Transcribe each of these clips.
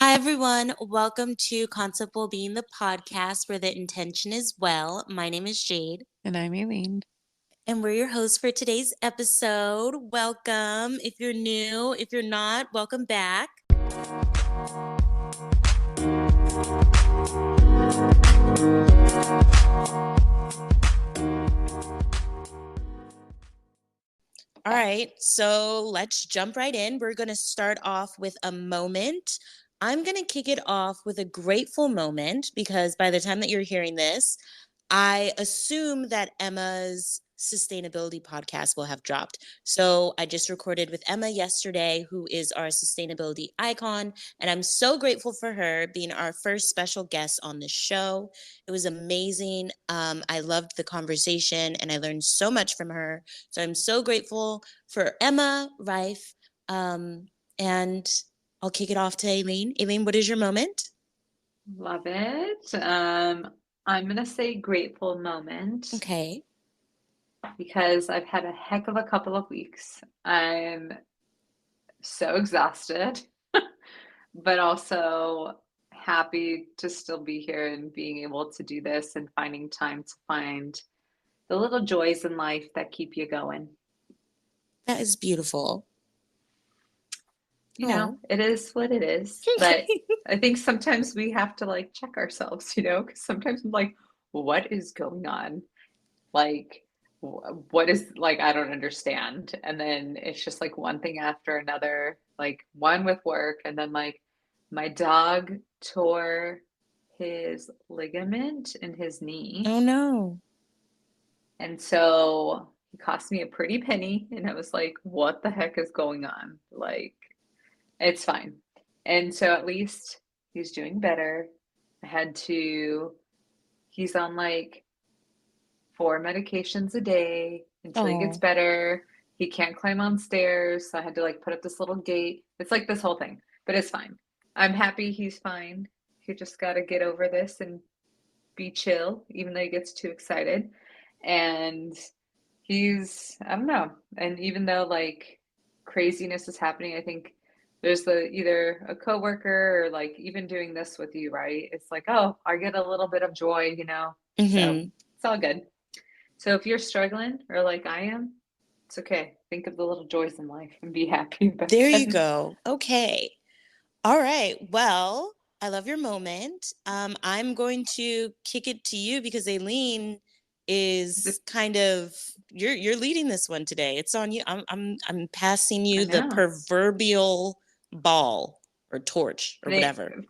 Hi, everyone. Welcome to Concept Wellbeing, the podcast where the intention is well. My name is Jade, And I'm Aileen. and we're your hosts for today's episode. Welcome. If you're new, if you're not, welcome back. All right, so let's jump right in. We're going to start off with a moment. I'm going to kick it off with a grateful moment because by the time that you're hearing this, I assume that Emma's sustainability podcast will have dropped. So I just recorded with Emma yesterday, who is our sustainability icon. And I'm so grateful for her being our first special guest on the show. It was amazing. I loved the conversation and I learned so much from her. So I'm so grateful for Emma Rife. And I'll kick it off to Aileen. Aileen, what is your moment? Love it. I'm gonna say grateful moment Okay. because I've had a heck of a couple of weeks. I'm so exhausted, but also happy to still be here and being able to do this and finding time to find the little joys in life that keep you going. That is beautiful. You know, Oh. it is what it is, but I think sometimes we have to like check ourselves, because sometimes I'm like, what is going on? Like, what is like, I don't understand. And then it's just like one thing after another, like one with work, and then like my dog tore his ligament in his knee. Oh no. And so he cost me a pretty penny. And I was like, what the heck is going on? Like, it's fine. And so at least he's doing better. I had to, he's on like 4 medications a day until he gets Oh, better. He can't climb on stairs, so I had to like put up this little gate. It's like this whole thing, but it's fine. I'm happy he's fine. He just got to get over this and be chill, even though he gets too excited. And I don't know. And even though like craziness is happening, I think there's either a coworker or like even doing this with you, right? It's like, oh, I get a little bit of joy. So mm-hmm. it's all good. So if you're struggling or like I am, it's okay. Think of the little joys in life and be happy about There you them. go. Okay. All right. Well, I love your moment. I'm going to kick it to you because Aileen is kind of you're leading this one today. It's on you. I'm passing I you the know. proverbial ball or torch or They, whatever.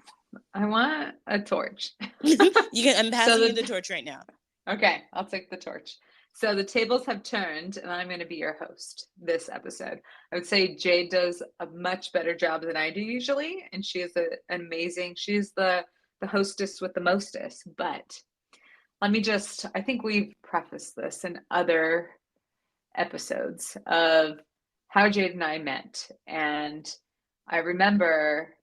I want a torch. I'm So passing you the torch right now. okay, I'll take the torch. So the tables have turned, and I'm going to be your host this episode. I would say Jade does a much better job than I do usually, and she is an amazing. She's the hostess with the mostest. But let me just. I think we've prefaced this in other episodes of how Jade and I met, and I remember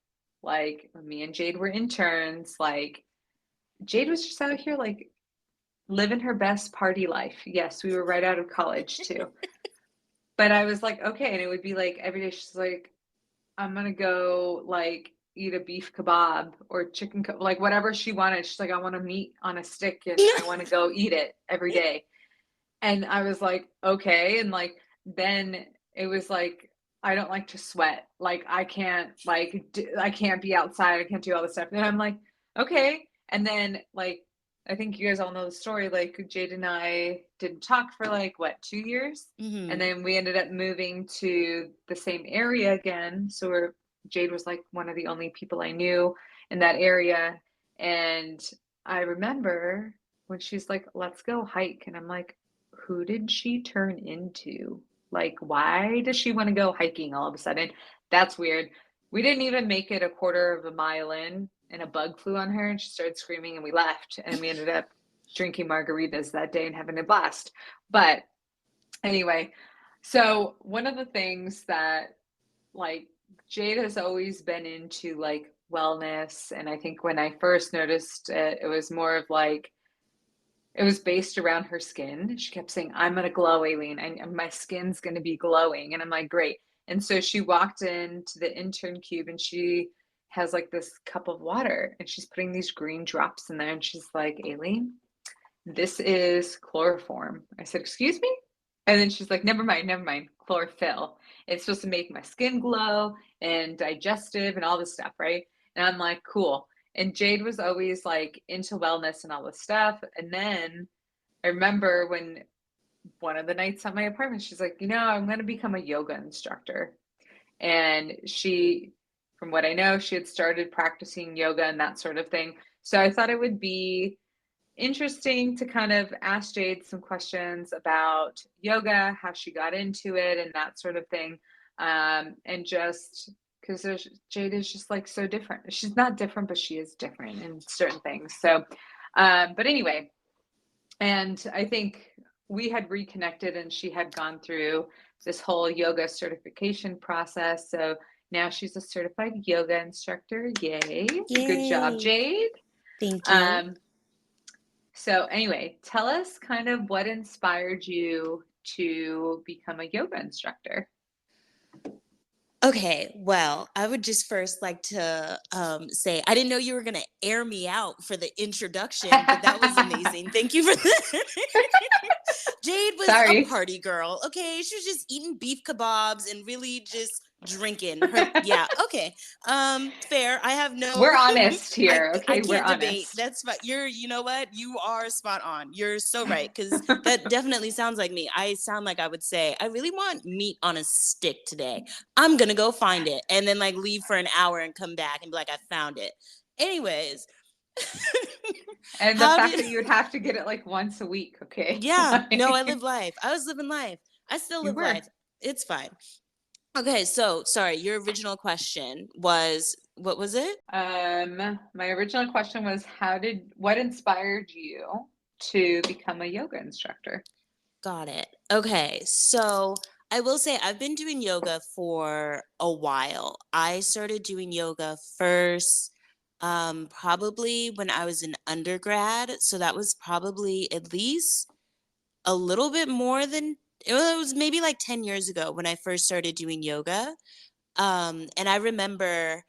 like when me and Jade were interns. Like Jade was just out here like living her best party life. Yes, we were right out of college too. But I was like, okay. And it would be like every day she's like, I'm gonna go like eat a beef kebab or like whatever she wanted. She's like, I want a meat on a stick and I want to go eat it every day. And I was like, okay. And like then it was like, I don't like to sweat. Like I can't I can't be outside. I can't do all this stuff. And I'm like, okay. And then like I think you guys all know the story. Like Jade and I didn't talk for like what 2 years, and Mm-hmm. then we ended up moving to the same area again. So Jade was like one of the only people I knew in that area, and I remember when she's like, "Let's go hike," and I'm like, who did she turn into? Like, why does she want to go hiking all of a sudden? That's weird. We didn't even make it a quarter of a mile in, and a bug flew on her, and she started screaming, and we left. And we ended up drinking margaritas that day and having a blast. But anyway, so one of the things that, like, Jade has always been into, like, wellness. And I think when I first noticed it, it was more of like, it was based around her skin. She kept saying, I'm going to glow, Aileen, and my skin's going to be glowing. And I'm like, great. And so she walked into the intern cube and she has like this cup of water and she's putting these green drops in there and she's like, Aileen, this is chloroform. I said, excuse me? And then she's like, never mind, chlorophyll. It's supposed to make my skin glow and digestive and all this stuff, right? And I'm like, cool. And Jade was always like into wellness and all this stuff. And then I remember when one of the nights at my apartment, she's like, I'm going to become a yoga instructor. And she, from what I know, she had started practicing yoga and that sort of thing. So I thought it would be interesting to kind of ask Jade some questions about yoga, how she got into it, and that sort of thing. And just because Jade is just like so different. She's not different, but she is different in certain things. So, but anyway, and I think we had reconnected and she had gone through this whole yoga certification process. So now she's a certified yoga instructor. Yay. Good job, Yay. Jade. Thank you. So anyway, tell us kind of what inspired you to become a yoga instructor. Okay, well, I would just first like to say I didn't know you were going to air me out for the introduction, but that was amazing. Thank you for that. Jade was Sorry. a party girl. Okay, she was just eating beef kebabs and really just drinking. Her, yeah, okay. Fair. I have no. We're honest I here. Okay, can't we're debate. honest. That's fine. You know what? You are spot on. You're so right, because that definitely sounds like me. I sound like I would say, I really want meat on a stick today. I'm gonna go find it, and then like leave for an hour and come back and be like, I found it. Anyways. And the fact that you would have to get it like once a week, okay? Yeah, no, I live life. I was living life. I still You live were. life. It's fine. Okay, so sorry, your original question was, what was it? My original question was what inspired you to become a yoga instructor? Got it. Okay, so I will say I've been doing yoga for a while. I started doing yoga first probably when I was in undergrad, so that was probably at least a little bit more than, it was maybe like 10 years ago when I first started doing yoga. And I remember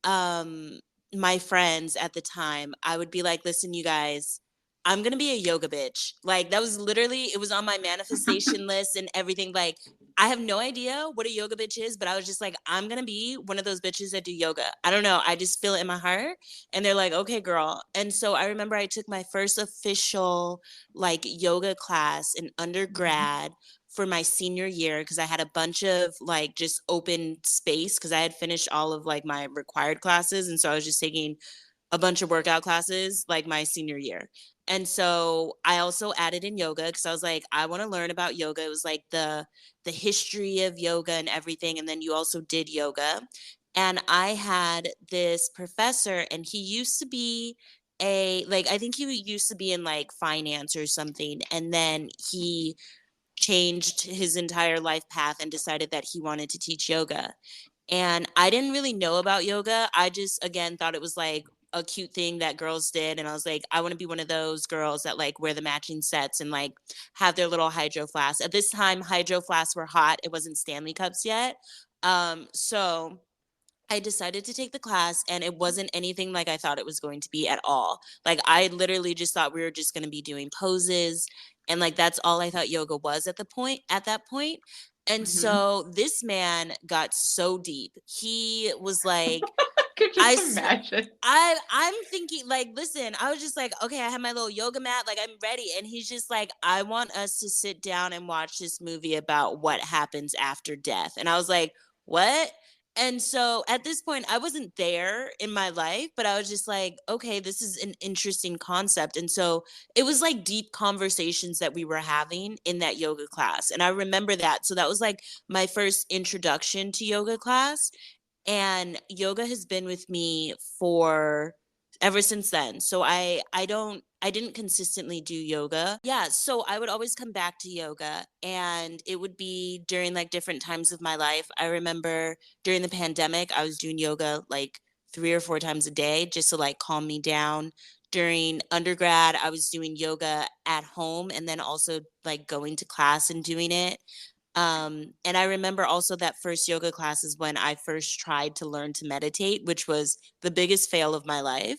um, my friends at the time, I would be like, listen, you guys, I'm going to be a yoga bitch. Like, that was literally, it was on my manifestation list and everything. Like, I have no idea what a yoga bitch is, but I was just like, I'm going to be one of those bitches that do yoga. I don't know. I just feel it in my heart. And they're like, okay, girl. And so I remember I took my first official like yoga class in undergrad for my senior year, because I had a bunch of like just open space because I had finished all of like my required classes. And so I was just taking a bunch of workout classes like my senior year. And so I also added in yoga because I was like, I want to learn about yoga. It was like the history of yoga and everything. And then you also did yoga. And I had this professor, and he used to be I think he used to be in like finance or something. And then he changed his entire life path and decided that he wanted to teach yoga. And I didn't really know about yoga. I just, again, thought it was like a cute thing that girls did. And I was like, I want to be one of those girls that like wear the matching sets and like have their little hydro flasks. At this time, hydro flasks were hot. It wasn't Stanley Cups yet. So I decided to take the class, and it wasn't anything like I thought it was going to be at all. Like, I literally just thought we were just going to be doing poses, and like that's all I thought yoga was at that point. And Mm-hmm. so this man got so deep. He was like, I could I just imagine. I'm thinking like, listen, I was just like, okay, I have my little yoga mat, like I'm ready. And he's just like, I want us to sit down and watch this movie about what happens after death. And I was like, what? And so at this point, I wasn't there in my life, but I was just like, okay, this is an interesting concept. And so it was like deep conversations that we were having in that yoga class. And I remember that. So that was like my first introduction to yoga class. And yoga has been with me for ever since then. So I didn't consistently do yoga. Yeah, so I would always come back to yoga, and it would be during like different times of my life. I remember during the pandemic I was doing yoga like 3 or 4 times a day just to like calm me down. During undergrad I was doing yoga at home and then also like going to class and doing it. And I remember also that first yoga class is when I first tried to learn to meditate, which was the biggest fail of my life.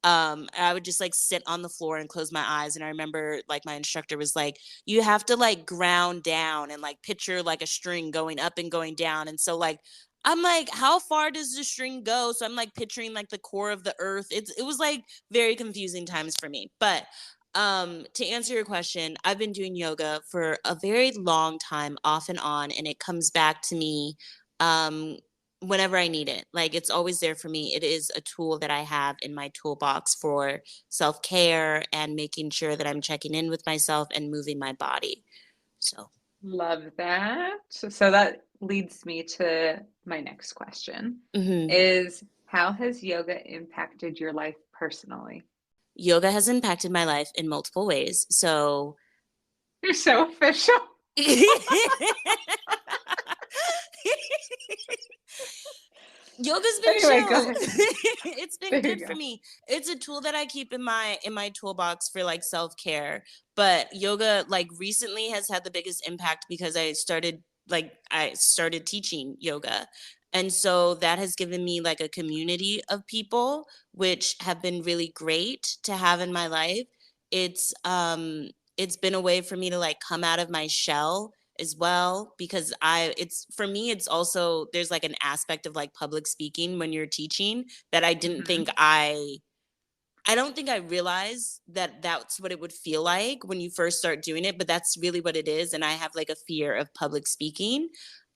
I would just like sit on the floor and close my eyes. And I remember like my instructor was like, you have to like ground down and like picture like a string going up and going down. And so like, I'm like, how far does the string go? So I'm like picturing like the core of the earth. It was like very confusing times for me. But to answer your question, I've been doing yoga for a very long time, off and on, and it comes back to me um whenever I need it. Like it's always there for me. It is a tool that I have in my toolbox for self-care and making sure that I'm checking in with myself and moving my body. So, Love that. So that leads me to my next question mhm. is how has yoga impacted your life personally? Yoga has impacted my life in multiple ways. So, You're so official. yoga's been Anyway, go chill. ahead. It's been There good you for go. me. It's a tool that I keep in my toolbox for like self-care. But yoga like recently has had the biggest impact because I started teaching yoga. And so that has given me like a community of people which have been really great to have in my life. It's been a way for me to like come out of my shell as well, because I it's for me it's also there's like an aspect of like public speaking when you're teaching that Hmm. I don't think I realized that that's what it would feel like when you first start doing it, but that's really what it is. And I have like a fear of public speaking.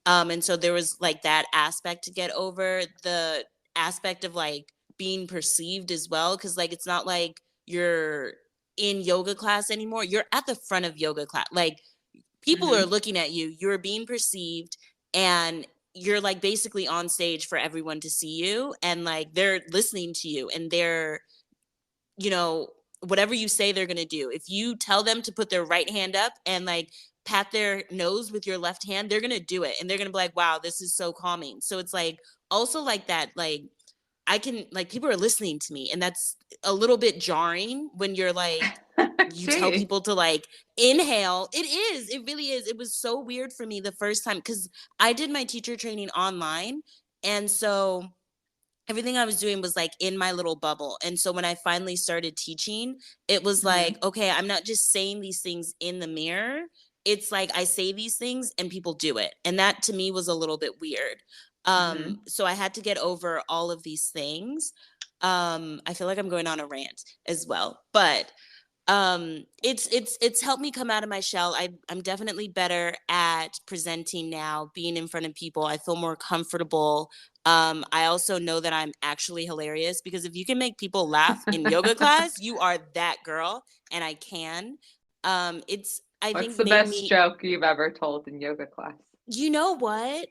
And so there was like that aspect to get over, the aspect of like being perceived as well. Cause like it's not like you're in yoga class anymore. You're at the front of yoga class. Like people are Hmm. looking at you, you're being perceived, and you're like basically on stage for everyone to see you. And like they're listening to you and they're you know, whatever you say they're going to do. If you tell them to put their right hand up and like pat their nose with your left hand, they're going to do it. And they're going to be like, wow, this is so calming. So it's like also like that, like, I can, like, people are listening to me. And that's a little bit jarring when you're like, you tell Gee. people to like inhale. It really is. It was so weird for me the first time because I did my teacher training online. And so everything I was doing was like in my little bubble. And so when I finally started teaching, it was like, Hmm. okay, I'm not just saying these things in the mirror. It's like I say these things and people do it. And that to me was a little bit weird. Hmm. So I had to get over all of these things. I feel like I'm going on a rant as well, but it's helped me come out of my shell. I'm definitely better at presenting now, being in front of people. I feel more comfortable. I also know that I'm actually hilarious because if you can make people laugh in yoga class, you are that girl, and I can. It's I What's think the made best me. joke you've ever told in yoga class? You know what?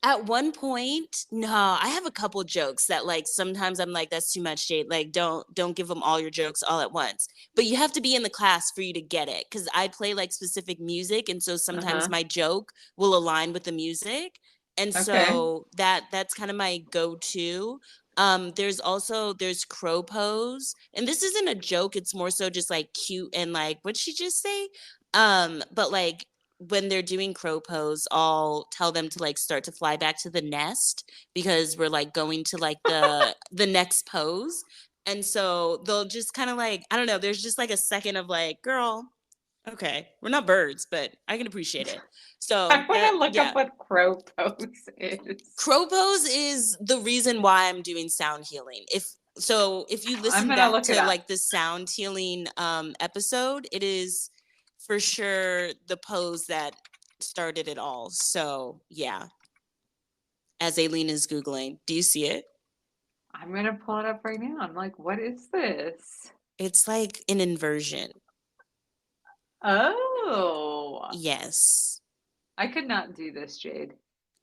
At one point, no, I have a couple jokes that like sometimes I'm like, that's too much, Jade. Like, don't give them all your jokes all at once. But you have to be in the class for you to get it. Cause I play like specific music. And so sometimes Uh-huh. my joke will align with the music. And Okay. so that's kind of my go-to. There's crow pose. And this isn't a joke, it's more so just like cute and like what'd she just say? But like when they're doing crow pose, I'll tell them to like start to fly back to the nest because we're like going to like the next pose. And so they'll just kind of like, I don't know, there's just like a second of like, girl, okay, we're not birds, but I can appreciate it. I So want that to look up yeah. what crow pose is. Crow pose is the reason why I'm doing sound healing. If you I'm listen gonna back look it to up. like the sound healing episode, it is for sure the pose that started it all. So yeah, as Aileen is Googling, do you see it? I'm gonna pull it up right now. I'm like, what is this? It's like an inversion. Oh, Yes. I could not do this, Jade.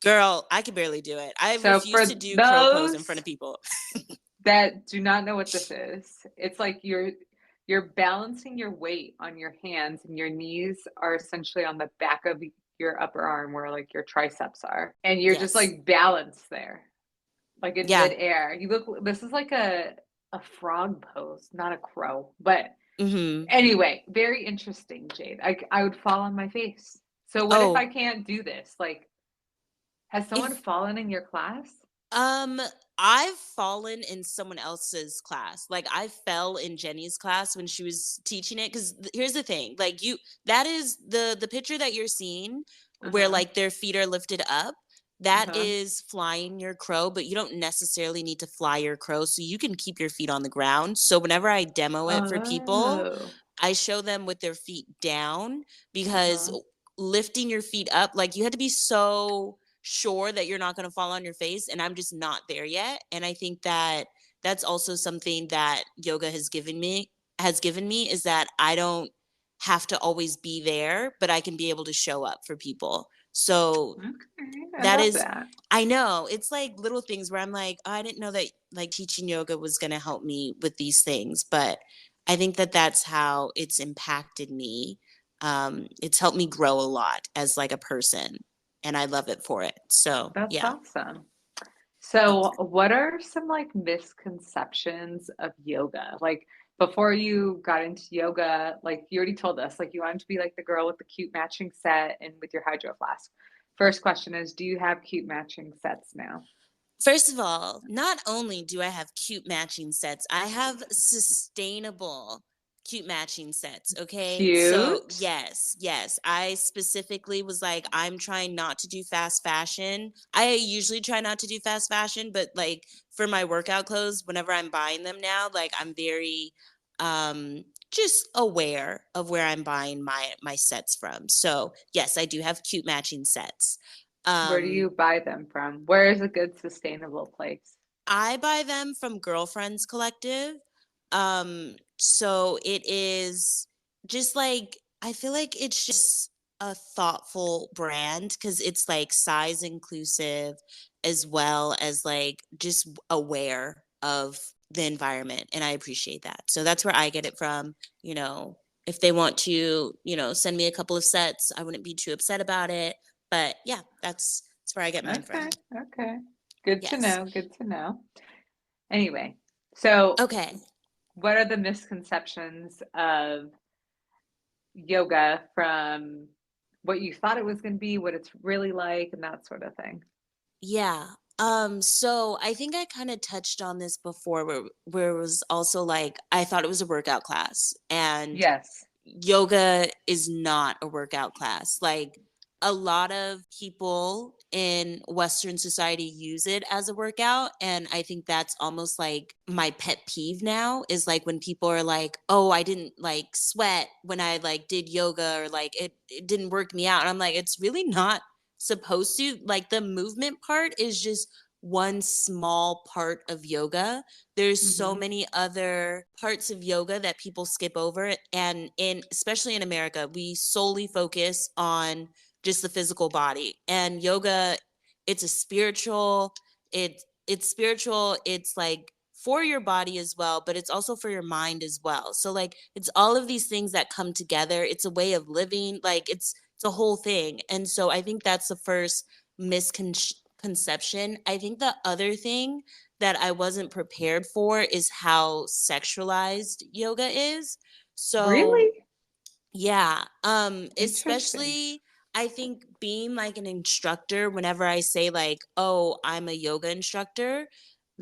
Girl, I can barely do it. I So refuse for to do crow pose in front those of people. that do not know what this is, it's like you're balancing your weight on your hands and your knees are essentially on the back of your upper arm where like your triceps are. And you're just Yes. like balanced there, like in Yeah. midair. You look this is like a frog pose, not a crow. But Mhm. anyway, very interesting, Jade. I would fall on my face. So what if I Oh, can't do this? Like, has someone if fallen in your class? Um, I've fallen in someone else's class. Like I fell in Jenny's class when she was teaching it. Cause here's the thing, like that is the picture that you're seeing where Uh-huh. like their feet are lifted up. That Uh-huh. is flying your crow, but you don't necessarily need to fly your crow. So you can keep your feet on the ground. So whenever I demo it for people, Oh. I show them with their feet down because Uh-huh. lifting your feet up, like you had to be so sure that you're not going to fall on your face, and I'm just not there yet. And I think that that's also something that yoga has given me is that I don't have to always be there, but I can be able to show up for people. So Okay. I that love is, that. I know it's like little things where I'm like, oh, I didn't know that like teaching yoga was going to help me with these things, but I think that that's how it's impacted me. It's helped me grow a lot as like a person, and I love it for it. So That's yeah. awesome. So, what are some like misconceptions of yoga? Like before you got into yoga, like you already told us, like you wanted to be like the girl with the cute matching set and with your hydro flask. First question is, do you have cute matching sets now? First of all, not only do I have cute matching sets, I have sustainable cute matching sets. Okay. So, Cute. yes, yes. I specifically was like, I'm trying not to do fast fashion. I usually try not to do fast fashion, but like for my workout clothes, whenever I'm buying them now, like I'm very, just aware of where I'm buying my sets from. So yes, I do have cute matching sets. Where do Um, you buy them from? Where is a good sustainable place? I buy them from Girlfriends Collective. So it is just like I feel like it's just a thoughtful brand because it's like size inclusive as well as like just aware of the environment. And I appreciate that. So that's where I get it from. You know, if they want to, send me a couple of sets, I wouldn't be too upset about it. But yeah, that's where I get mine Okay, from. okay. Good to Yes. know, good to know. Anyway, so Okay. what are the misconceptions of yoga from what you thought it was going to be, what it's really like, and that sort of thing? Yeah. So I think I kind of touched on this before where it was also like I thought it was a workout class, and Yes. yoga is not a workout class. Like a lot of people in Western society use it as a workout. And I think that's almost like my pet peeve now is like when people are like, oh, I didn't like sweat when I like did yoga or like it didn't work me out. And I'm like, it's really not supposed to. Like the movement part is just one small part of yoga. There's so Mm-hmm. many other parts of yoga that people skip over, and in especially in America we solely focus on just the physical body. And yoga, it's a spiritual, it's spiritual, it's like for your body as well, but it's also for your mind as well. So like it's all of these things that come together. It's a way of living, like it's a whole thing. And so I think that's the first misconception. I think the other thing that I wasn't prepared for is how sexualized yoga is. So, Really yeah, interesting. especially I think being like an instructor, whenever I say like, "Oh, I'm a yoga instructor,"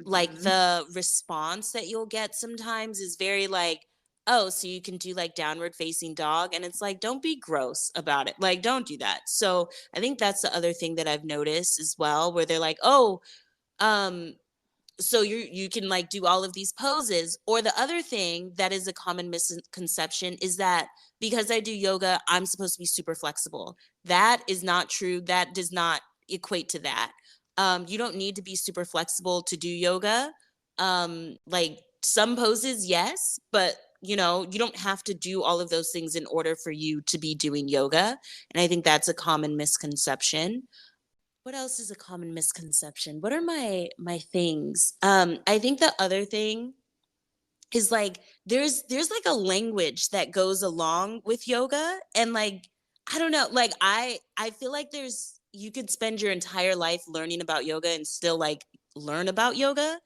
like Mm-hmm. the response that you'll get sometimes is very like, oh, so you can do like downward facing dog, and it's like, don't be gross about it, like don't do that. So I think that's the other thing that I've noticed as well, where they're like, oh, um so you can like do all of these poses. Or the other thing that is a common misconception is that because I do yoga I'm supposed to be super flexible. That is not true. That does not equate to that. You don't need to be super flexible to do yoga. Like some poses, yes, but you don't have to do all of those things in order for you to be doing yoga. And I think that's a common misconception. What else is a common misconception? What are my things? I think the other thing is like there's like a language that goes along with yoga, and like I don't know, like I feel like there's you could spend your entire life learning about yoga and still like learn about yoga.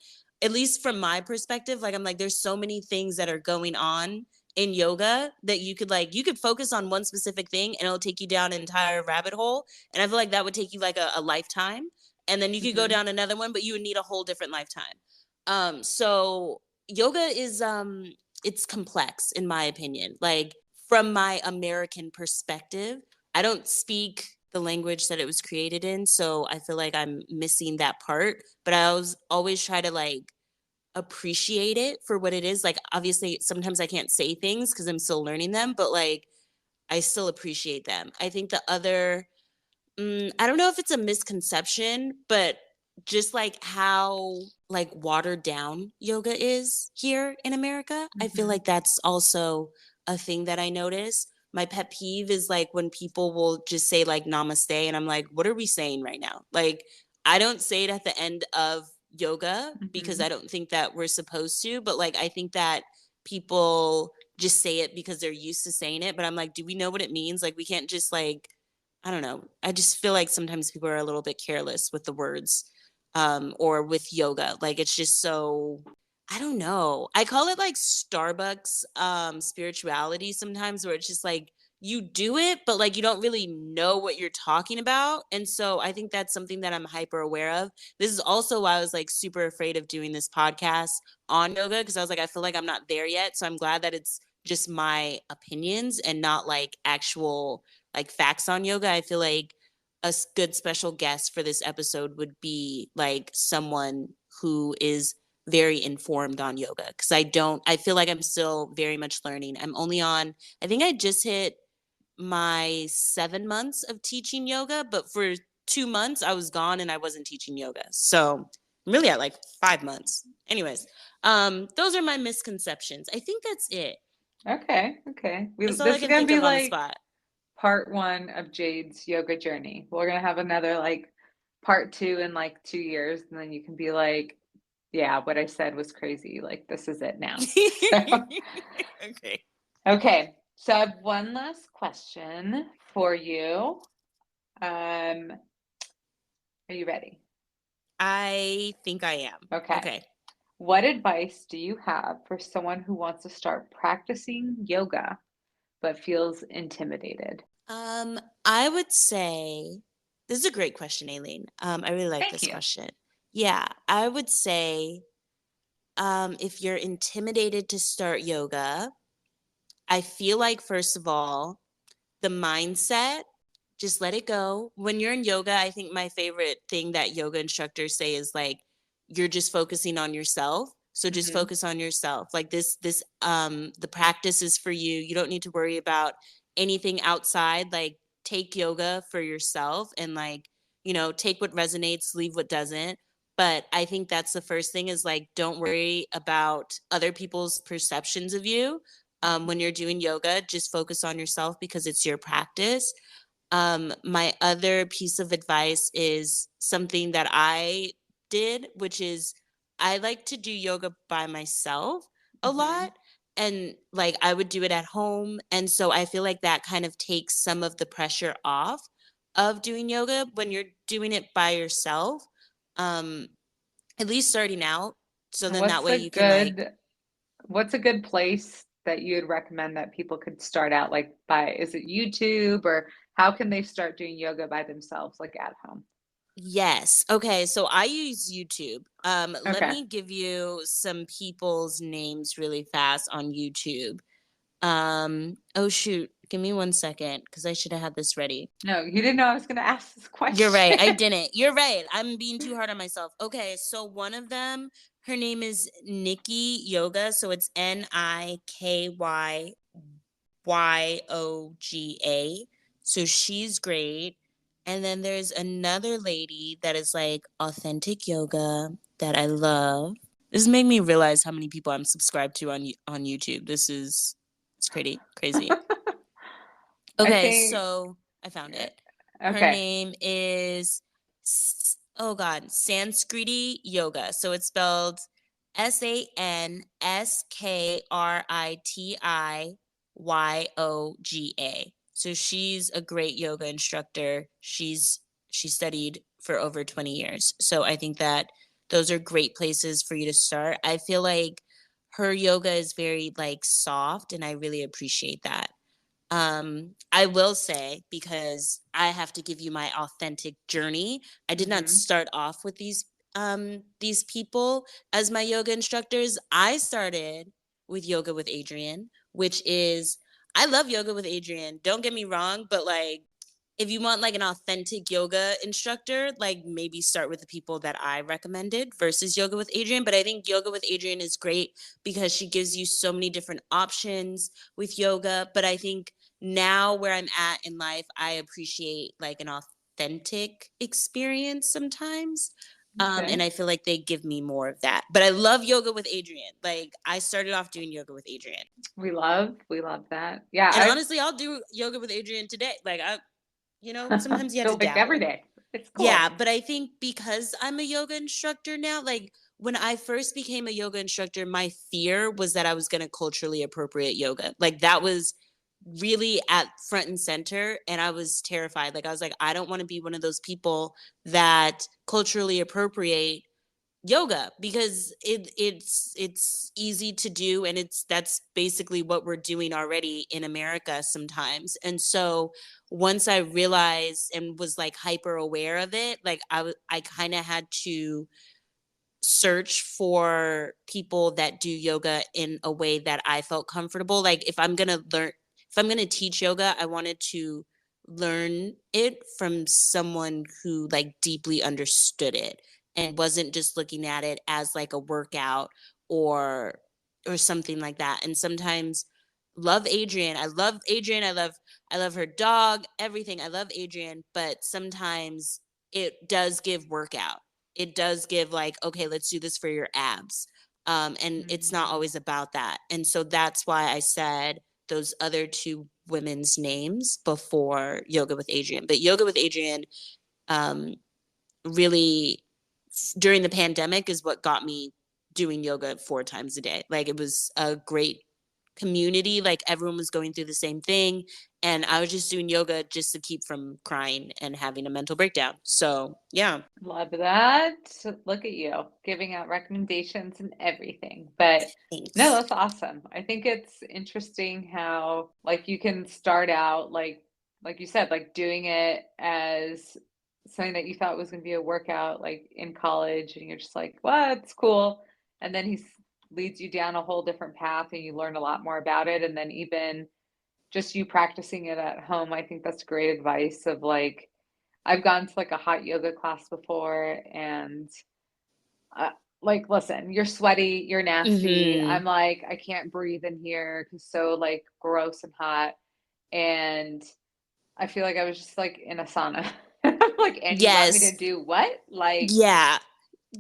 At least from my perspective, like I'm like there's so many things that are going on in yoga that you could focus on one specific thing and it'll take you down an entire rabbit hole. And I feel like that would take you like a lifetime. And then you could go Mm-hmm. down another one, but you would need a whole different lifetime. So yoga is it's complex in my opinion. Like from my American perspective, I don't speak the language that it was created in, so I feel like I'm missing that part. But I always try to like appreciate it for what it is. Like obviously sometimes I can't say things because I'm still learning them, but like I still appreciate them. I think the other I don't know if it's a misconception, but just like how like watered down yoga is here in America, I feel Mm-hmm. like that's also a thing that I notice. My pet peeve is like when people will just say like namaste and I'm like, what are we saying right now? Like I don't say it at the end of yoga because Mm-hmm. I don't think that we're supposed to, but like I think that people just say it because they're used to saying it, but I'm like, do we know what it means? Like we can't just like I don't know. I just feel like sometimes people are a little bit careless with the words or with yoga. Like it's just so I don't know. I call it like Starbucks spirituality sometimes where it's just like you do it but like you don't really know what you're talking about. And so I think that's something that I'm hyper aware of. This is also why I was like super afraid of doing this podcast on yoga because I was like I feel like I'm not there yet. So I'm glad that it's just my opinions and not like actual like facts on yoga. I feel like a good special guest for this episode would be like someone who is very informed on yoga because I feel like I'm still very much learning. I'm only on, I think I just hit my 7 months of teaching yoga, but for 2 months I was gone and I wasn't teaching yoga. So I'm really at like 5 months. Anyways, those are my misconceptions. I think that's it. Okay, okay. That's all I This is can gonna think be of on the like spot. part one of Jade's yoga journey. We're gonna have another like part two in like 2 years, and then you can be like, yeah, what I said was crazy. Like this is it now. So Okay. okay. So I have one last question for you. Um, are you ready? I think I am. Okay. Okay. What advice do you have for someone who wants to start practicing yoga but feels intimidated? I would say this is a great question, Aileen. I really like Thank this you. question. Yeah, I would say if you're intimidated to start yoga, I feel like first of all, the mindset, just let it go. When you're in yoga, I think my favorite thing that yoga instructors say is like you're just focusing on yourself. So just Hmm. focus on yourself. Like this the practice is for you. You don't need to worry about anything outside. Like take yoga for yourself and like, take what resonates, leave what doesn't. But I think that's the first thing is like don't worry about other people's perceptions of you when you're doing yoga, just focus on yourself because it's your practice. My other piece of advice is something that I did, which is I like to do yoga by myself a Hmm. lot. And like I would do it at home. And so I feel like that kind of takes some of the pressure off of doing yoga when you're doing it by yourself, um, at least starting out. So then that What's way a you can like good what's a good place that you would recommend that people could start out like by is it YouTube or how can they start doing yoga by themselves like at home? Yes. Okay. So I use YouTube. Let Okay. me give you some people's names really fast on YouTube. Oh shoot. Give me 1 second because I should have had this ready. No, you didn't know I was going to ask this You're right. question. I didn't. You're right. I'm being too hard on myself. Okay. So one of them, her name is Nikki Yoga. So it's NIKYYOGA. So she's great. And then there's another lady that is like authentic yoga that I love. This made me realize how many people I'm subscribed to on YouTube. It's pretty crazy. I Okay, think so I found it. Her okay. name is oh god, Sanskriti Yoga. So it's spelled SANSKRITIYOGA. So she's a great yoga instructor. She studied for over 20 years. So I think that those are great places for you to start. I feel like her yoga is very like soft, and I really appreciate that. I will say, because I have to give you my authentic journey, I did not Mm-hmm. start off with these people as my yoga instructors. I started with Yoga with Adriene, which is, I love Yoga with Adriene. Don't get me wrong, but like, if you want like an authentic yoga instructor, like maybe start with the people that I recommended versus Yoga with Adriene. But I think Yoga with Adriene is great because she gives you so many different options with yoga. But I think now where I'm at in life, I appreciate like an authentic experience sometimes. And Okay. I feel like they give me more of that. But I love Yoga with Adriene. Like I started off doing Yoga with Adriene. We love that. Yeah, And honestly, I'll do Yoga with Adriene today. Like sometimes you have to like every dabble. day. It's Yeah, cool. but I think because I'm a yoga instructor now, like when I first became a yoga instructor, my fear was that I was going to culturally appropriate yoga. Like that was really at front and center. And I was terrified. Like I was like, I don't want to be one of those people that culturally appropriate yoga, because it's easy to do, and it's that's basically what we're doing already in America sometimes. And so once I realized and was like hyper aware of it, like I kind of had to search for people that do yoga in a way that I felt comfortable. Like if I'm going to teach yoga, I wanted to learn it from someone who like deeply understood it and wasn't just looking at it as like a workout or something like that. And sometimes love Adriene. I love Adriene. I love her dog, everything. I love Adriene, but sometimes it does give workout. It does give like, okay, let's do this for your abs. And it's not Mm. always about that. And so that's why I said those other two women's names before Yoga with Adriene. But Yoga with Adriene, um, really during the pandemic is what got me doing yoga 4 times a day. Like it was a great community, like everyone was going through the same thing, and I was just doing yoga just to keep from crying and having a mental breakdown. So yeah. Love that. Look at you giving out recommendations and everything. But no, Thanks. that's awesome. I think it's interesting how like you can start out like you said, like doing it as something that you thought was going to be a workout like in college and you're just like, "Well, it's cool." And then leads you down a whole different path and you learn a lot more about it and then even just you practicing it at home, I think that's great advice of like I've gone to like a hot yoga class before and uh, like listen, you're sweaty, you're nasty. Mm-hmm. I'm like I can't breathe in here cuz so like gross and hot and I feel like I was just like in a sauna. I'm like and you want me to Yes. do what? Like Yeah.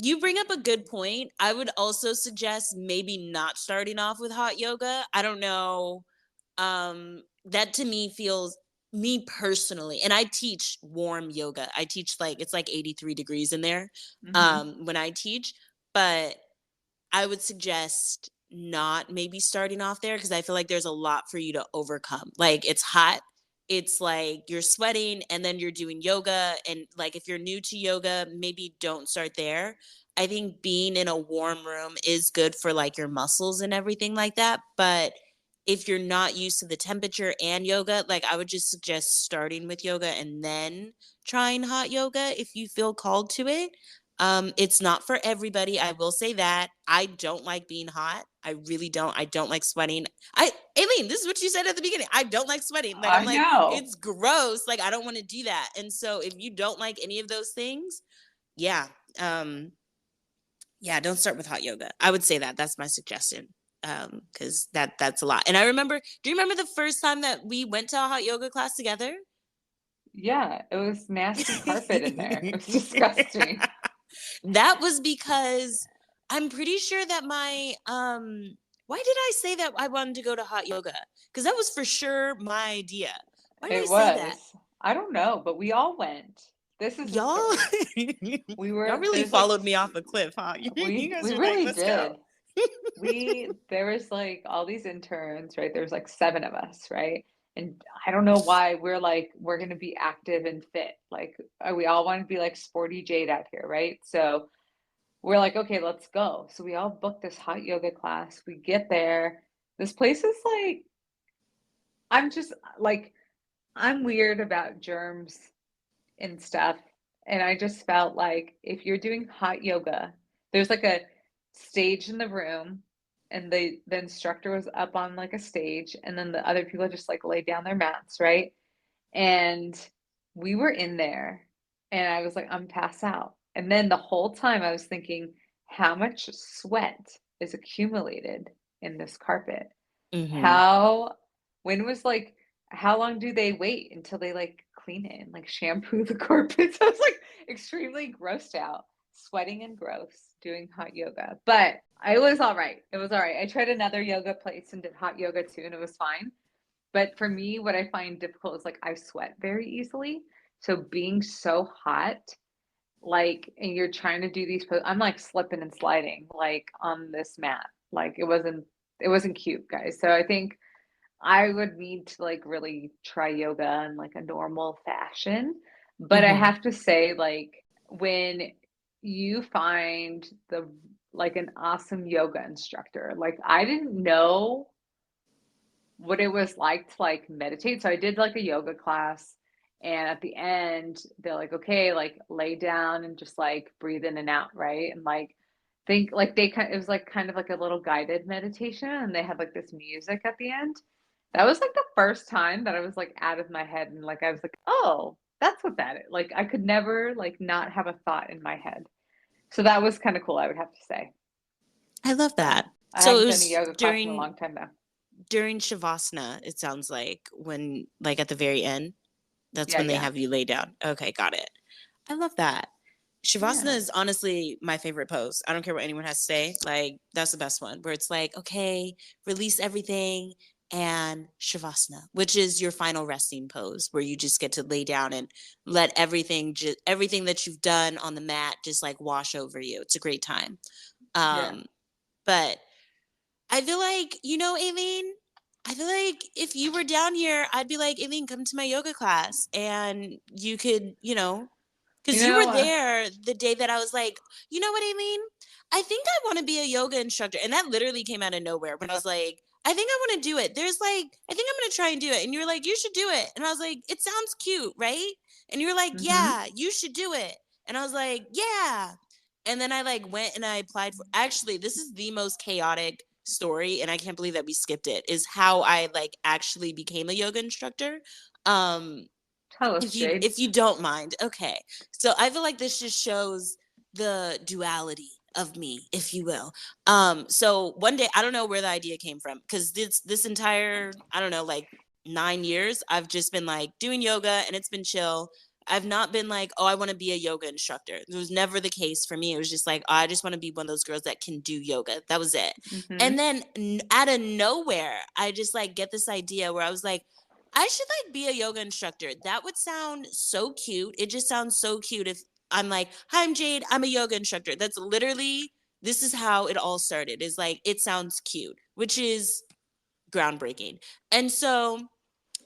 You bring up a good point. I would also suggest maybe not starting off with hot yoga. I don't know. That to me feels, me personally, and I teach warm yoga. I teach like it's like 83 degrees in there mhm. when I teach, but I would suggest not maybe starting off there because I feel like there's a lot for you to overcome. Like it's hot, it's like you're sweating, and then you're doing yoga. And like if you're new to yoga, maybe don't start there. I think being in a warm room is good for like your muscles and everything like that. But if you're not used to the temperature and yoga, like I would just suggest starting with yoga and then trying hot yoga if you feel called to it. It's not for everybody. I will say that. I don't like being hot. I really don't. I don't like sweating. Aileen, this is what you said at the beginning. I don't like sweating. Like I'm I like, know. it's gross. Like I don't want to do that. And so if you don't like any of those things, yeah. Yeah, don't start with hot yoga. I would say that. That's my suggestion. Because that's a lot. And I remember, do you remember the first time that we went to a hot yoga class together? Yeah, it was nasty carpet in there. It was disgusting. That was because I'm pretty sure that my why did I say that I wanted to go to hot yoga? Because that was for sure my idea. Why did I It say that? was. I don't know, but we all went. This is the Y'all story. We y'all were really there's like followed me off a cliff, huh? You guys we are like, really let's go. did. We there was like all these interns, right? There was like seven of us, right? And I don't know why we're like we're gonna be active and fit. Like we all want to be like sporty Jade out here, right? So we're like, okay, let's go. So we all book this hot yoga class. We get there. This place is like, I'm just like, I'm weird about germs and stuff. And I just felt like if you're doing hot yoga, there's like a stage in the room, and the instructor was up on like a stage, and then the other people just like laid down their mats, right? And we were in there, and I was like, I'm pass out. And then the whole time I was thinking, how much sweat is accumulated in this carpet? Mm-hmm. How, when was like, how long do they wait until they like clean it and like shampoo the carpets? I was like extremely grossed out, sweating and gross doing hot yoga. But I was all right. It was all right. I tried another yoga place and did hot yoga too, and it was fine. But for me, what I find difficult is like I sweat very easily. So being so hot, like, and you're trying to do these, I'm like slipping and sliding like on this mat. Like it wasn't cute, guys. So I think I would need to like really try yoga in like a normal fashion. But I Mm-hmm. have to say, like, when you find the like an awesome yoga instructor, like I didn't know what it was like to like meditate. So I did like a yoga class, and at the end they're like, okay, like lay down and just like breathe in and out, right? And like think like they kind it was like kind of like a little guided meditation, and they had like this music at the end. That was like the first time that I was like out of my head, and like I was like, oh, that's what that is. Like I could never like not have a thought in my head. So that was kind of cool, I would have to say. I love So that. I So it haven't done a was yoga class in a long time though. during Shavasana, it sounds like, when like at the very end, that's Yeah, when they yeah. have you lay down. Okay, got it. I love that. Shavasana Yeah. is honestly my favorite pose. I don't care what anyone has to say. Like, that's the best one, where it's like, okay, release everything and Shavasana, which is your final resting pose, where you just get to lay down and let everything that you've done on the mat just like wash over you. It's a great time. Yeah. Um, but I feel like, Aileen, I feel like if you were down here, I'd be like, Aileen, come to my yoga class, and you could, You because you were know, there the day that I was like, you know what, Aileen? I think I want to be a yoga instructor. And that literally came out of nowhere when I was like, I think I want to do it. I think I'm going to try and do it. And you were like, you should do it. And I was like, it sounds cute, right? And you were like, hmm yeah, you should do it. And I was like, yeah. And then I like went and I applied for, actually, this is the most chaotic story. And I can't believe that we skipped it, is how I like actually became a yoga instructor. Um, tell us, if you Jade. if you don't mind. Okay, so I feel like this just shows the duality of me, if you will. So one day, I don't know where the idea came from, because this entire, I don't know, like 9 years, I've just been like doing yoga and it's been chill. I've not been like, oh, I want to be a yoga instructor. It was never the case for me. It was just like, oh, I just want to be one of those girls that can do yoga. That was it. And hmm then out of nowhere, I just like get this idea where I was like, I should like be a yoga instructor. That would sound so cute. It just sounds so cute if I'm like, hi, I'm Jade. I'm a yoga instructor. That's literally, this is how it all started. Is like, it sounds cute, which is groundbreaking. And so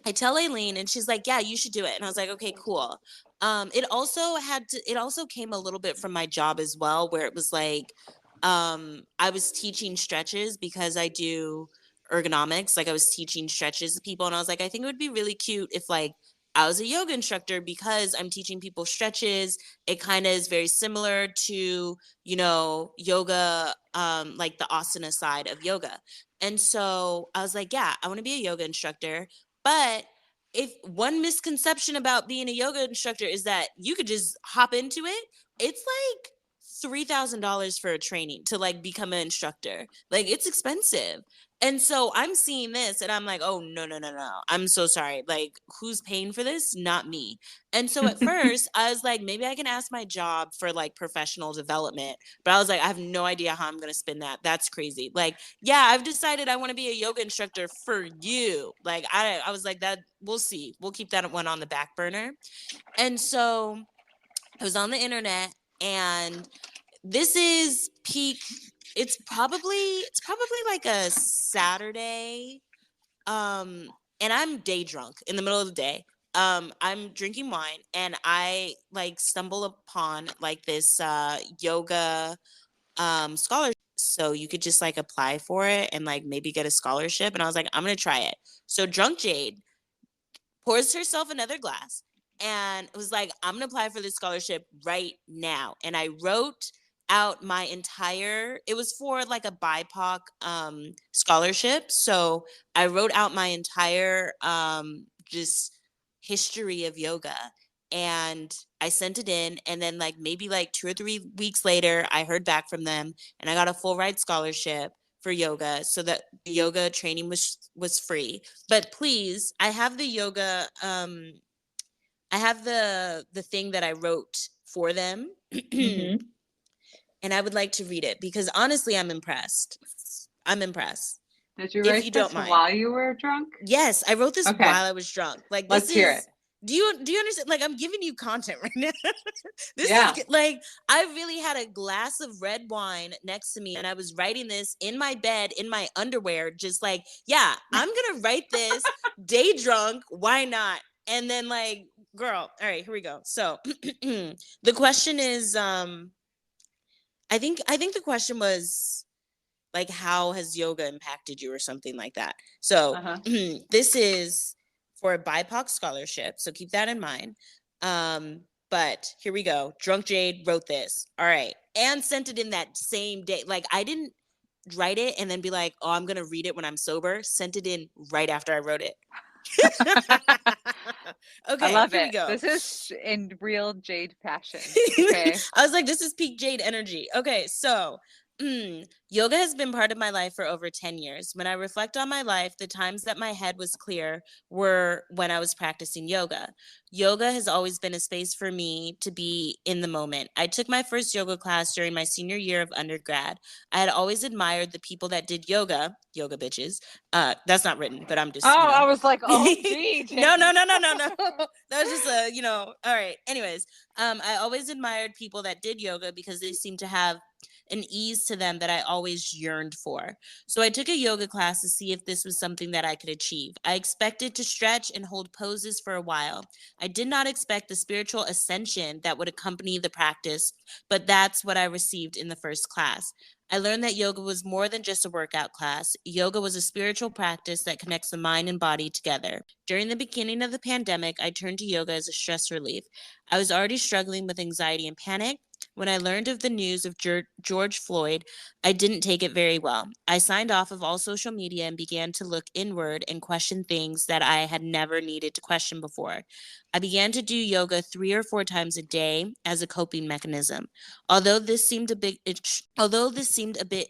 I tell Aileen, and she's like, yeah, you should do it. And I was like, okay, cool. It also came a little bit from my job as well, where it was like, I was teaching stretches because I do ergonomics. Like, I was teaching stretches to people, and I was like, I think it would be really cute if like I was a yoga instructor, because I'm teaching people stretches. It kind of is very similar to, yoga, like the asana side of yoga. And so I was like, yeah, I want to be a yoga instructor. But if one misconception about being a yoga instructor is that you could just hop into it, it's like $3,000 for a training to like become an instructor. Like, it's expensive. And so I'm seeing this and I'm like, oh, no, no, no, no. I'm so sorry. Like, who's paying for this? Not me. And so at first I was like, maybe I can ask my job for like professional development. But I was like, I have no idea how I'm going to spin that. That's crazy. Like, yeah, I've decided I want to be a yoga instructor for you. Like, I was like, that, we'll see. We'll keep that one on the back burner. And so I was on the internet, and this is peak. It's probably like a Saturday. And I'm day drunk in the middle of the day. I'm drinking wine, and I like stumble upon like this yoga. scholarship, so you could just like apply for it and like maybe get a scholarship. And I was like, I'm gonna try it. So drunk Jade pours herself another glass and was like, I'm gonna apply for this scholarship right now. And I wrote out my entire, it was for like a BIPOC scholarship. So I wrote out my entire just history of yoga, and I sent it in. And then like maybe like 2 or 3 weeks later, I heard back from them and I got a full ride scholarship for yoga, so that the yoga training was free. But please, I have the yoga I have the thing that I wrote for them. Mm-hmm. And I would like to read it because honestly I'm impressed. I'm impressed. Did you If you write don't this mind. while you were drunk? Yes, I wrote this Okay, while I was drunk. Like this let's hear it. is, do you understand? Like I'm giving you content right now. This Yeah. is like I really had a glass of red wine next to me and I was writing this in my bed in my underwear, just like, yeah, I'm gonna write this day drunk. Why not? And then like, girl, all right, here we go. So the question is, I think the question was like, how has yoga impacted you or something like that. So Uh-huh. this is for a BIPOC scholarship, so keep that in mind. But here we go. Drunk Jade wrote this. All right. And sent it in that same day. Like I didn't write it and then be like, oh, I'm gonna read it when I'm sober. Sent it in right after I wrote it. I Okay, love here we it. go. This is in real Jade passion. Okay. I was like, this is peak Jade energy. Okay, so yoga has been part of my life for over 10 years. When I reflect on my life, the times that my head was clear were when I was practicing yoga. Yoga has always been a space for me to be in the moment. I took my first yoga class during my senior year of undergrad. I had always admired the people that did yoga bitches. That's not written, but I'm just, Oh, I was like, oh, gee, no, Jade. no, no, no, no, no. That was just all right. Anyways, I always admired people that did yoga because they seemed to have an ease to them that I always yearned for. So I took a yoga class to see if this was something that I could achieve. I expected to stretch and hold poses for a while. I did not expect the spiritual ascension that would accompany the practice, but that's what I received in the first class. I learned that yoga was more than just a workout class. Yoga was a spiritual practice that connects the mind and body together. During the beginning of the pandemic, I turned to yoga as a stress relief. I was already struggling with anxiety and panic. When I learned of the news of George Floyd, I didn't take it very well. I signed off of all social media and began to look inward and question things that I had never needed to question before. I began to do yoga 3 or 4 times a day as a coping mechanism. Although this seemed a bit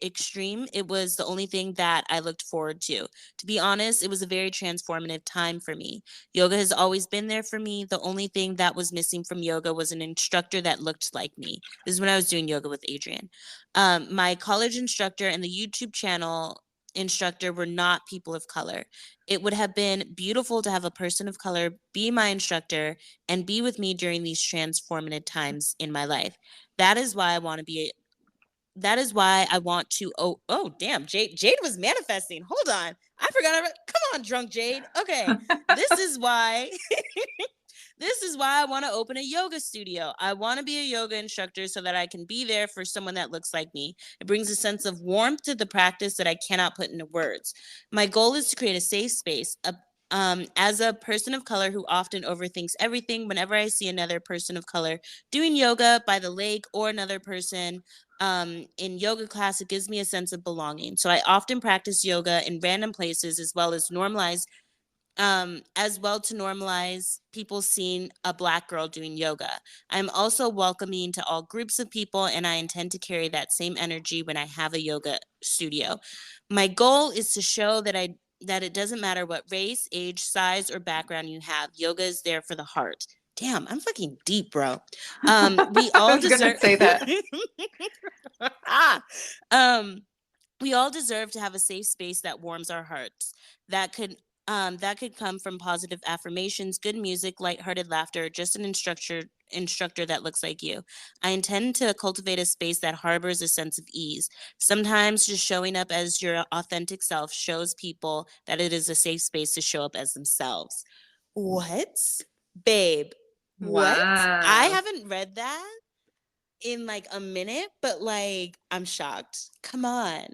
extreme, it was the only thing that I looked forward to. To be honest, it was a very transformative time for me. Yoga has always been there for me. The only thing that was missing from yoga was an instructor that looked like me. This is when I was doing yoga with Adrian. My college instructor and the YouTube channel instructor were not people of color. It would have been beautiful to have a person of color be my instructor and be with me during these transformative times in my life. That is why I want to be that is why I want to. Oh damn, Jade was manifesting. Hold on. I forgot. Come on, drunk Jade. Okay. This is why this is why I want to open a yoga studio. I want to be a yoga instructor so that I can be there for someone that looks like me. It brings a sense of warmth to the practice that I cannot put into words. My goal is to create a safe space, as a person of color who often overthinks everything, whenever I see another person of color doing yoga by the lake or another person in yoga class, it gives me a sense of belonging. So I often practice yoga in random places as well to normalize people seeing a Black girl doing yoga. I'm also welcoming to all groups of people, and I intend to carry that same energy when I have a yoga studio. My goal is to show that it doesn't matter what race, age, size, or background you have. Yoga is there for the heart. Damn, I'm fucking deep, bro. We I all was gonna deserve. say that. ah, um, we all deserve to have a safe space that warms our hearts. That could come from positive affirmations, good music, lighthearted laughter, just an instructor that looks like you. I intend to cultivate a space that harbors a sense of ease. Sometimes just showing up as your authentic self shows people that it is a safe space to show up as themselves. What? Babe, what? I Wow. haven't read that in like a minute, but like I'm shocked. Come on.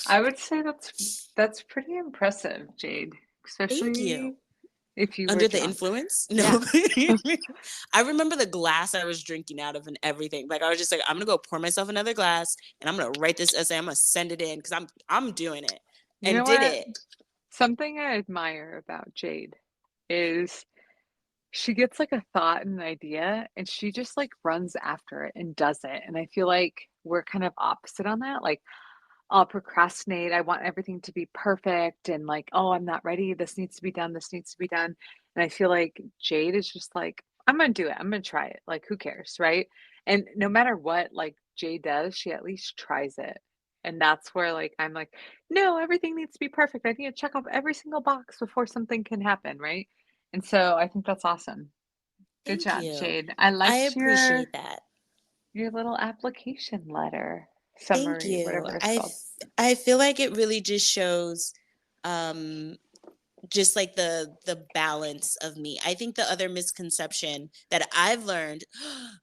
I would say that's pretty impressive, Jade, Thank you. especially if you were Under the drunk. influence? Yeah. No. I remember the glass I was drinking out of and everything. Like I was just like, I'm gonna go pour myself another glass and I'm gonna write this essay. I'm gonna send it in because I'm doing it. You And know did what? it. Something I admire about Jade is she gets like a thought and an idea and she just like runs after it and does it. And I feel like we're kind of opposite on that. Like I'll procrastinate. I want everything to be perfect and like, oh, I'm not ready. This needs to be done. This needs to be done. And I feel like Jade is just like, I'm gonna do it. I'm gonna try it. Like, who cares, right? And no matter what, like Jade does, she at least tries it. And that's where like I'm like, no, everything needs to be perfect. I need to check off every single box before something can happen, right? And so I think that's awesome. Good Thank job, you. Jade. I I liked appreciate that. your little application letter Thank summary, you. whatever it's called. I feel like it really just shows um just like the balance of me. I think the other misconception that I've learned,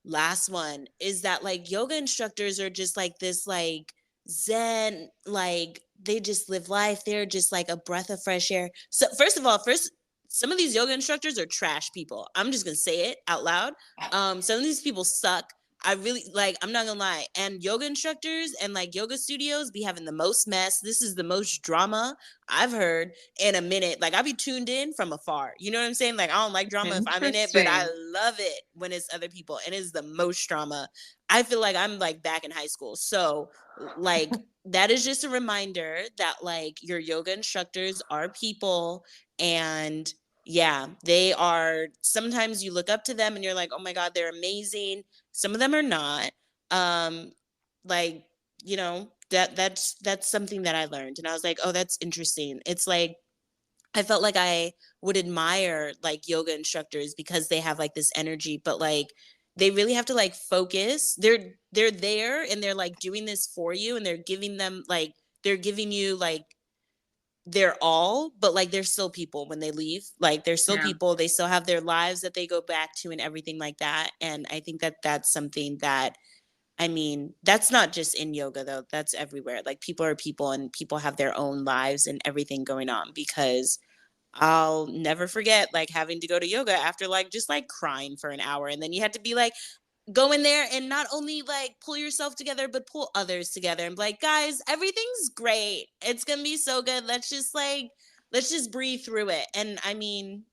last one, is that like yoga instructors are just like this like zen, like they just live life. They're just like a breath of fresh air. So first of all, first some of these yoga instructors are trash people. I'm just gonna say it out loud. Some of these people suck. I really like, I'm not gonna lie. And yoga instructors and like yoga studios be having the most mess. This is the most drama I've heard in a minute. Like I'll be tuned in from afar. You know what I'm saying? Like I don't like drama if I'm in it, but I Interesting. love it when it's other people and it's the most drama. I feel like I'm like back in high school. So like that is just a reminder that like your yoga instructors are people, and yeah, they are, sometimes you look up to them and you're like, "Oh my god, they're amazing." Some of them are not. Um like, you know, that's something that I learned and I was like, "Oh, that's interesting." It's like I felt like I would admire like yoga instructors because they have like this energy, but like they really have to like focus. They're there and they're like doing this for you and they're giving them like they're giving you like their all, but like they're still people when they leave. Like they're still Yeah. people. They still have their lives that they go back to and everything like that. And I think that that's something that, I mean, that's not just in yoga though. That's everywhere. Like people are people and people have their own lives and everything going on, because I'll never forget like having to go to yoga after like just like crying for an hour, and then you had to be like go in there and not only like pull yourself together but pull others together and be like, "Guys, everything's great. It's going to be so good. Let's just breathe through it." And I mean,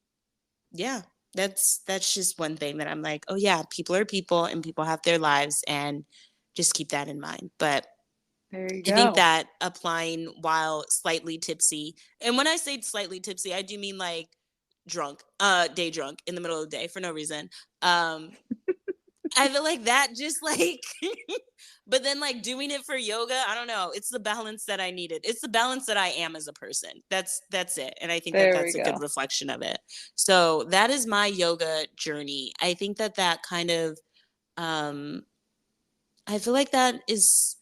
yeah, that's just one thing that I'm like, "Oh yeah, people are people and people have their lives, and just keep that in mind." But There you I think go. that applying while slightly tipsy, and when I say slightly tipsy, I do mean like drunk, day drunk in the middle of the day for no reason. Um, I feel like that just like, but then like doing it for yoga, I don't know. It's the balance that I needed. It's the balance that I am as a person. That's it. And I think that There we that's a good go. reflection of it. So that is my yoga journey. I think that that kind of, um, I feel like that is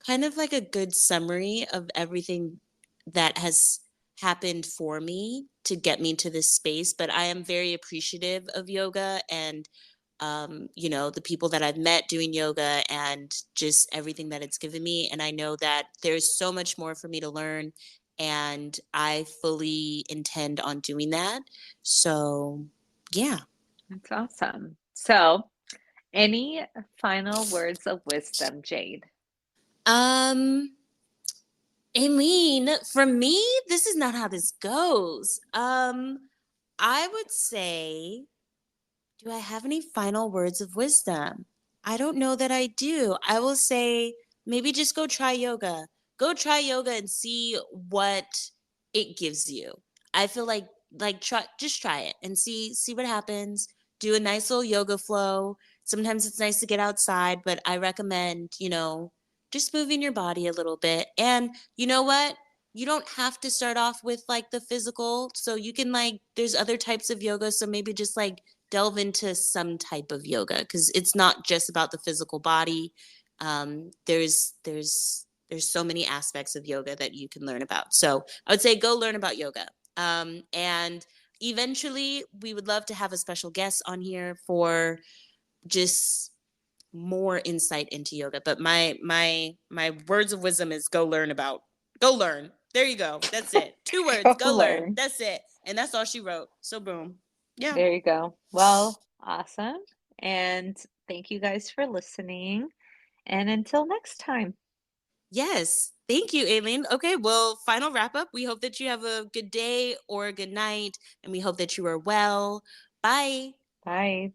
kind of like a good summary of everything that has happened for me to get me to this space. But I am very appreciative of yoga and you know, the people that I've met doing yoga and just everything that it's given me. And I know that there's so much more for me to learn, and I fully intend on doing that. So yeah. That's awesome. So, any final words of wisdom, Jade? Um Aileen, for me, this is not how this goes. I would say, do I have any final words of wisdom? I don't know that I do. I will say maybe just go try yoga. Go try yoga and see what it gives you. I feel like try, just try it and see what happens. Do a nice little yoga flow. Sometimes it's nice to get outside, but I recommend, you know, just moving your body a little bit. And you know what? You don't have to start off with like the physical. So you can like there's other types of yoga, so maybe just like delve into some type of yoga, because it's not just about the physical body. There's so many aspects of yoga that you can learn about. So I would say go learn about yoga. And eventually, we would love to have a special guest on here for just more insight into yoga. But my words of wisdom is go learn. There you go. That's it. 2 words. Go Go learn. learn. That's it. And that's all she wrote. So boom. Yeah. There you go. Well, awesome. And thank you guys for listening. And until next time. Yes. Thank you, Aileen. Okay, well, final wrap up. We hope that you have a good day or a good night, and we hope that you are well. Bye. Bye.